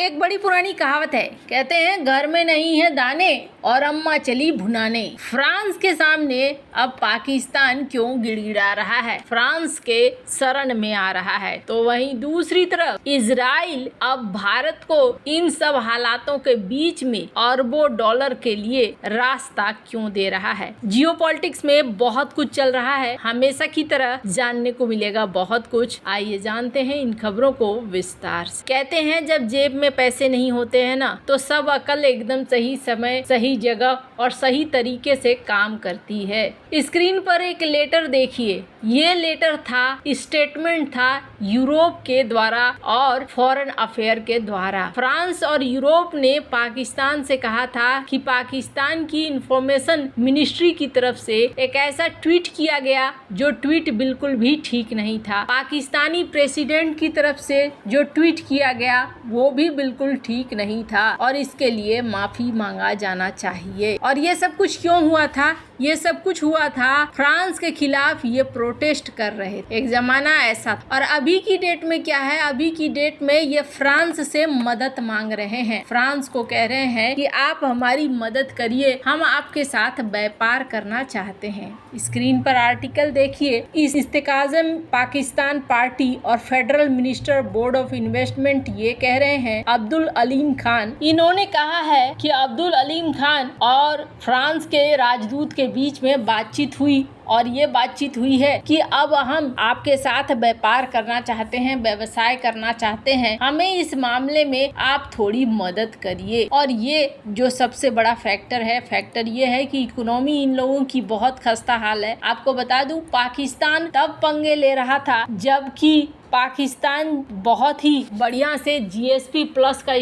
एक बड़ी पुरानी कहावत है, कहते हैं घर में नहीं है दाने और अम्मा चली भुनाने। फ्रांस के सामने अब पाकिस्तान क्यों गिड़गिड़ा रहा है, फ्रांस के शरण में आ रहा है, तो वहीं दूसरी तरफ इजराइल अब भारत को इन सब हालातों के बीच में अरबों डॉलर के लिए रास्ता क्यों दे रहा है। जियोपॉलिटिक्स में बहुत कुछ चल रहा है, हमेशा की तरह जानने को मिलेगा बहुत कुछ। आइए जानते हैं इन खबरों को विस्तार से। कहते हैं जब जेब में पैसे नहीं होते हैं ना, तो सब अकल एकदम सही समय, सही जगह और सही तरीके से काम करती है। स्क्रीन पर एक लेटर देखिए, ये लेटर था, स्टेटमेंट था यूरोप के द्वारा और फॉरेन अफेयर के द्वारा। फ्रांस और यूरोप ने पाकिस्तान से कहा था कि पाकिस्तान की इंफॉर्मेशन मिनिस्ट्री की तरफ से एक ऐसा ट्वीट किया गया जो ट्वीट बिल्कुल भी ठीक नहीं था। पाकिस्तानी प्रेसिडेंट की तरफ से जो ट्वीट किया गया वो भी बिल्कुल ठीक नहीं था और इसके लिए माफी मांगा जाना चाहिए। और ये सब कुछ क्यों हुआ था? ये सब कुछ हुआ था फ्रांस के खिलाफ ये प्रोटेस्ट कर रहे थे। एक जमाना ऐसा था। और अभी की डेट में क्या है, अभी की डेट में ये फ्रांस से मदद मांग रहे हैं। फ्रांस को कह रहे हैं कि आप हमारी मदद करिए, हम आपके साथ व्यापार करना चाहते हैं। स्क्रीन पर आर्टिकल देखिए। इस इस्तेकाज़म पाकिस्तान पार्टी और federal minister board of investment ये कह रहे हैं अब्दुल अलीम खान, इन्होंने कहा है कि अब्दुल अलीम खान और फ्रांस के राजदूत के बीच में बातचीत हुई और ये बातचीत हुई है कि अब हम आपके साथ व्यापार करना चाहते हैं, व्यवसाय करना चाहते हैं, हमें इस मामले में आप थोड़ी मदद करिए। और ये जो सबसे बड़ा फैक्टर ये है कि इकोनॉमी इन लोगों की बहुत खस्ता हाल है। आपको बता दूं, पाकिस्तान तब पंगे ले रहा था जबकि पाकिस्तान बहुत ही बढ़िया से जीएसपी प्लस का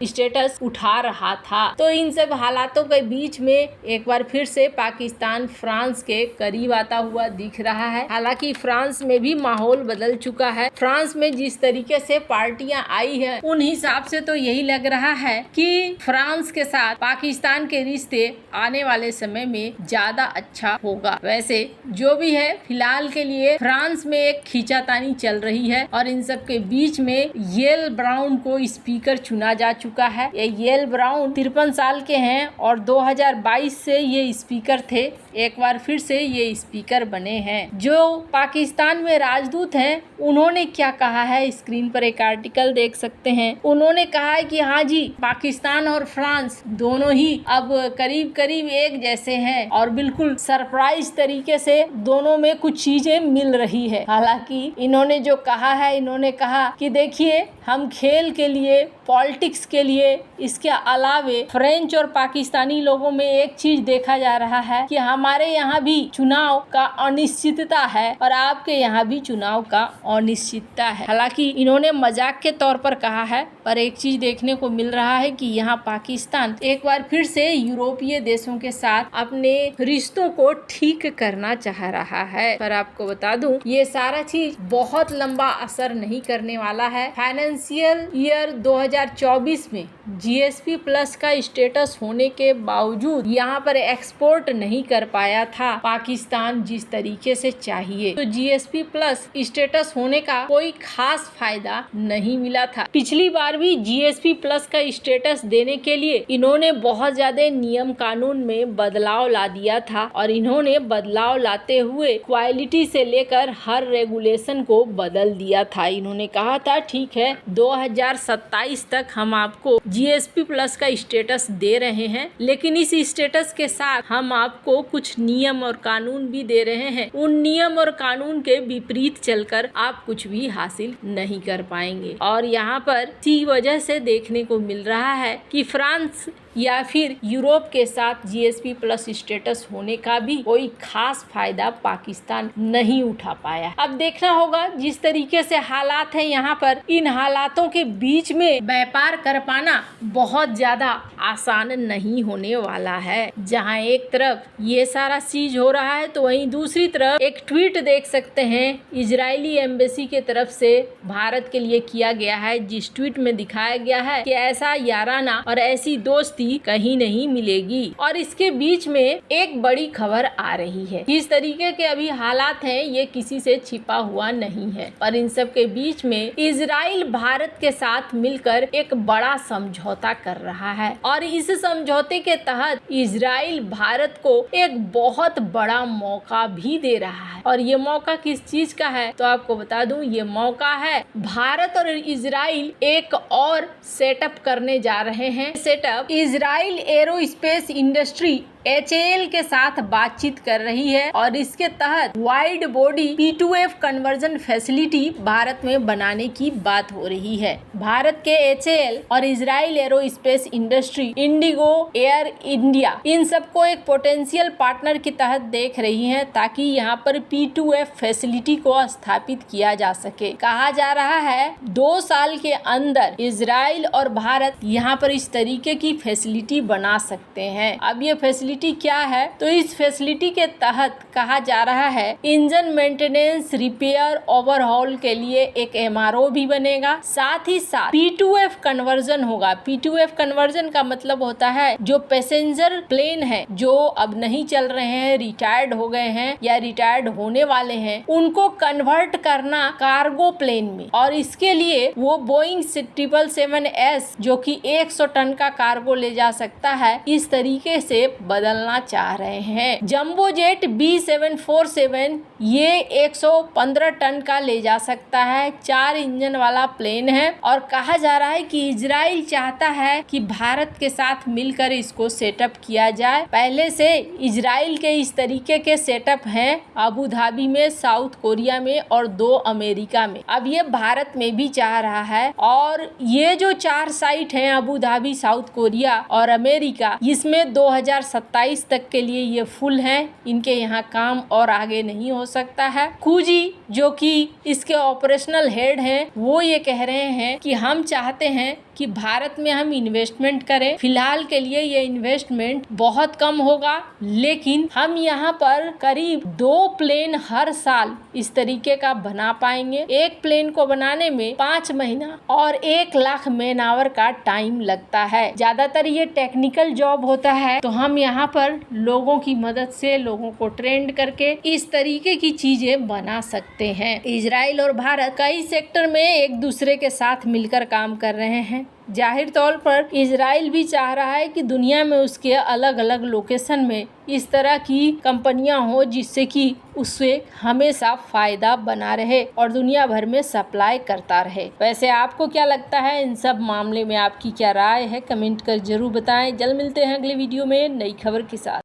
स्टेटस उठा रहा था। तो इन सब हालातों के बीच में एक बार फिर से पाकिस्तान फ्रांस के करीब आता हुआ दिख रहा है। हालांकि फ्रांस में भी माहौल बदल चुका है। फ्रांस में जिस तरीके से पार्टियां आई है उन हिसाब से तो यही लग रहा है कि फ्रांस के साथ पाकिस्तान के रिश्ते आने वाले समय में ज्यादा अच्छा होगा। वैसे जो भी है, फिलहाल के लिए फ्रांस में एक खींचातानी चल रही है और इन सब के बीच में येल ब्राउन को स्पीकर चुना जा चुका है। ये येल ब्राउन 53 साल के हैं और 2022 से ये स्पीकर थे, एक बार फिर से ये स्पीकर बने हैं। जो पाकिस्तान में राजदूत हैं उन्होंने क्या कहा है, स्क्रीन पर एक आर्टिकल देख सकते हैं। उन्होंने कहा है कि हाँ जी, पाकिस्तान और फ्रांस दोनों ही अब करीब करीब एक जैसे हैं और बिल्कुल सरप्राइज तरीके से दोनों में कुछ चीजें मिल रही है। हालांकि इन्होंने जो कहा है, इन्होंने कहा कि देखिए, हम खेल के लिए, पॉलिटिक्स के लिए, इसके अलावे फ्रेंच और पाकिस्तानी लोगों में एक चीज देखा जा रहा है कि हमारे यहाँ भी चुनाव का अनिश्चितता है और आपके यहाँ भी चुनाव का अनिश्चितता है। हालांकि इन्होंने मजाक के तौर पर कहा है, पर एक चीज देखने को मिल रहा है कि यहाँ पाकिस्तान एक बार फिर से यूरोपीय देशों के साथ अपने रिश्तों को ठीक करना चाह रहा है। पर आपको बता दूं, ये सारा चीज बहुत लंबा असर नहीं करने वाला है। फाइनेंशियल ईयर 2024 में जीएसपी प्लस का स्टेटस होने के बावजूद यहाँ पर एक्सपोर्ट नहीं कर पाया था पाकिस्तान जिस तरीके से चाहिए। तो जीएसपी प्लस स्टेटस होने का कोई खास फायदा नहीं मिला था। पिछली बार भी जीएसपी प्लस का स्टेटस देने के लिए इन्होंने बहुत ज्यादा नियम कानून में बदलाव ला दिया था और इन्होंने बदलाव लाते हुए क्वालिटी से लेकर हर रेगुलेशन को बदल दिया था। इन्होंने कहा था ठीक है, 2027 तक हम आपको जीएसपी प्लस का स्टेटस दे रहे हैं, लेकिन इस स्टेटस के साथ हम आपको कुछ नियम और कानून भी दे रहे हैं। उन नियम और कानून के विपरीत चलकर आप कुछ भी हासिल नहीं कर पाएंगे। और यहाँ पर इसी वजह से देखने को मिल रहा है कि फ्रांस या फिर यूरोप के साथ जीएसपी प्लस स्टेटस होने का भी कोई खास फायदा पाकिस्तान नहीं उठा पाया। अब देखना होगा जिस तरीके से हालात हैं यहाँ पर, इन हालातों के बीच में व्यापार कर पाना बहुत ज्यादा आसान नहीं होने वाला है। जहाँ एक तरफ ये सारा चीज हो रहा है तो वहीं दूसरी तरफ एक ट्वीट देख सकते हैं इजरायली एम्बेसी के तरफ से भारत के लिए किया गया है, जिस ट्वीट में दिखाया गया है कि ऐसा याराना और ऐसी दोस्ती कहीं नहीं मिलेगी। और इसके बीच में एक बड़ी खबर आ रही है। किस तरीके के अभी हालात हैं ये किसी से छिपा हुआ नहीं है। है। और इन सब के बीच में इजराइल भारत के साथ मिलकर एक बड़ा समझौता कर रहा है और इस समझौते के तहत इजराइल भारत को एक बहुत बड़ा मौका भी दे रहा है। और ये मौका किस चीज का है तो आपको बता दूं, ये मौका है भारत और इजराइल एक और सेटअप करने जा रहे हैं। Setup Israel aerospace industry HAL के साथ बातचीत कर रही है और इसके तहत wide body P2F conversion facility Bharat में बनाने की बात हो रही है। भारत के HAL और Israel aerospace industry, Indigo, air India in सबको एक पोटेंशियल पार्टनर की तहत देख रही है ताकि यहाँ पर P2F फैसिलिटी को स्थापित किया जा सके। कहा जा रहा है 2 साल के अंदर इजराइल और भारत यहाँ पर इस तरीके की फैसिलिटी बना सकते हैं। अब ये फैसिलिटी क्या है तो इस फैसिलिटी के तहत कहा जा रहा है इंजन मेंटेनेंस, रिपेयर, ओवरहॉल के लिए एक MRO भी बनेगा। साथ ही साथ P2F कन्वर्जन होगा। P2F कन्वर्जन का मतलब होता है जो पैसेंजर प्लेन है जो अब नहीं चल रहे हैं, रिटायर्ड हो गए हैं या रिटायर्ड होने वाले हैं, उनको कन्वर्ट करना कार्गो प्लेन में। और इसके लिए वो बोइंग 777S जो कि 100 टन का कार्गो ले जा सकता है, इस तरीके से बदलना चाह रहे हैं। जंबो जेट B747 ये 115 टन का ले जा सकता है, 4 इंजन वाला प्लेन है। और कहा जा रहा है कि इजराइल चाहता है कि भारत के साथ मिलकर इसको सेटअप किया जाए। पहले से इजराइल के इस तरीके के सेटअप हैं अबू धाबी में, साउथ कोरिया में और 2 अमेरिका में। अब ये भारत में भी चाह रहा है और ये जो 4 साइट हैं अबू धाबी, साउथ कोरिया और अमेरिका, इसमें 2027 तक के लिए ये फुल हैं। इनके यहाँ काम और आगे नहीं हो सकता है। कुजी जो कि इसके ऑपरेशनल हेड हैं वो ये कह रहे हैं कि हम चाहते हैं कि भारत में हम इन्वेस्टमेंट करें। फिलहाल के लिए ये इन्वेस्टमेंट बहुत कम होगा, लेकिन हम यहाँ पर करीब 2 प्लेन हर साल इस तरीके का बना पाएंगे। एक प्लेन को बनाने में 5 महीना और 1 लाख मैन आवर का टाइम लगता है। ज्यादातर ये टेक्निकल जॉब होता है, तो हम यहाँ पर लोगों की मदद से लोगों को ट्रेंड करके इस तरीके की चीजें बना सकते हैं। इजराइल और भारत कई सेक्टर में एक दूसरे के साथ मिलकर काम कर रहे हैं। जाहिर तौर पर इजराइल भी चाह रहा है कि दुनिया में उसके अलग अलग लोकेशन में इस तरह की कंपनियां हो जिससे कि उससे हमेशा फायदा बना रहे और दुनिया भर में सप्लाई करता रहे। वैसे आपको क्या लगता है इन सब मामले में, आपकी क्या राय है, कमेंट कर जरूर बताएं। जल्द मिलते हैं अगले वीडियो में नई खबर के साथ।